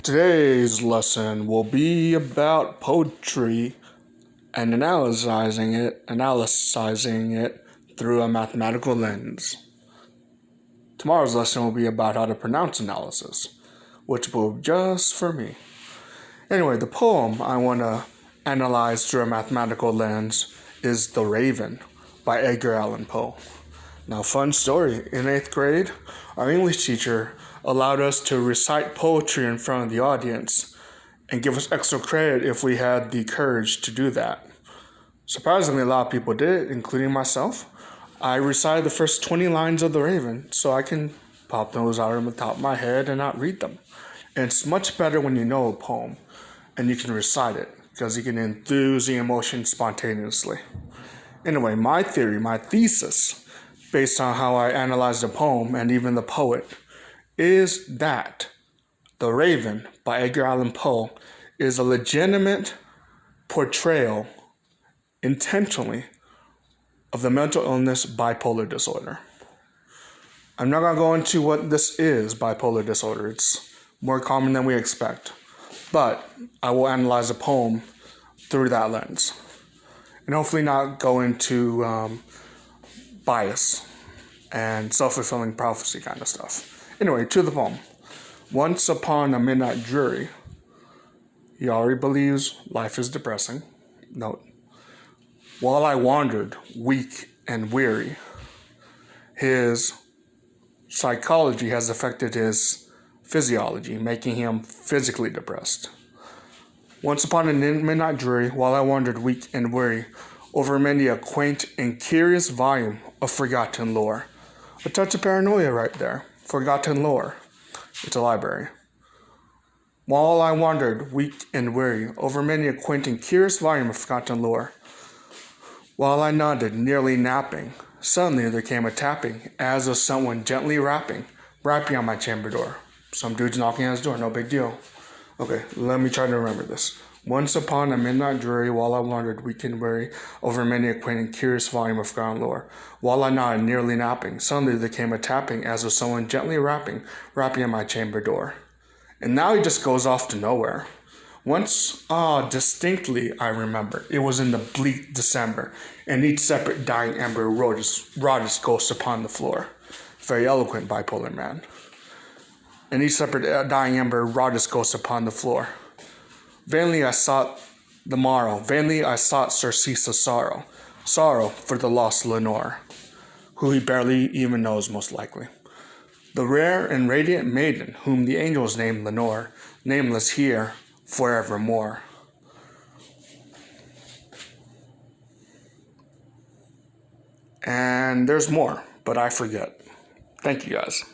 Today's lesson will be about poetry and analyzing it through a mathematical lens. Tomorrow's lesson will be about how to pronounce analysis, which will be just for me. Anyway, the poem I want to analyze through a mathematical lens is The Raven by Edgar Allan Poe. Now, fun story. In 8th grade, our English teacher allowed us to recite poetry in front of the audience and give us extra credit if we had the courage to do that. Surprisingly, a lot of people did it, including myself. I recited the first 20 lines of The Raven, so I can pop those out of the top of my head and not read them. And it's much better when you know a poem and you can recite it, because you can enthuse the emotion spontaneously. Anyway, my thesis, based on how I analyzed the poem and even the poet, is that The Raven by Edgar Allan Poe is a legitimate portrayal, intentionally, of the mental illness bipolar disorder. I'm not going to go into what this is, bipolar disorder. It's more common than we expect. But I will analyze the poem through that lens. And hopefully not go into bias and self-fulfilling prophecy kind of stuff. Anyway, to the poem. Once upon a midnight jury, he already believes life is depressing. Note. While I wandered, weak and weary, his psychology has affected his physiology, making him physically depressed. Once upon a midnight jury, while I wandered weak and weary, over many a quaint and curious volume of forgotten lore. A touch of paranoia right there. Forgotten lore. It's a library. While I wandered, weak and weary, over many a quaint and curious volume of forgotten lore. While I nodded, nearly napping, suddenly there came a tapping, as of someone gently rapping on my chamber door. Some dude's knocking on his door, no big deal. Okay, let me try to remember this. Once upon a midnight jury, while I wandered, weak and weary, over many a quaint and curious volume of forgotten lore. While I nodded, nearly napping, suddenly there came a tapping, as of someone gently rapping on my chamber door. And now he just goes off to nowhere. Once, distinctly, I remember, it was in the bleak December, and each separate dying ember wrought its ghost upon the floor. Very eloquent, bipolar man. And each separate dying ember wrought its ghost upon the floor. Vainly I sought the morrow, vainly I sought surcease of sorrow for the lost Lenore, who he barely even knows most likely. The rare and radiant maiden whom the angels named Lenore, nameless here forevermore. And there's more, but I forget. Thank you guys.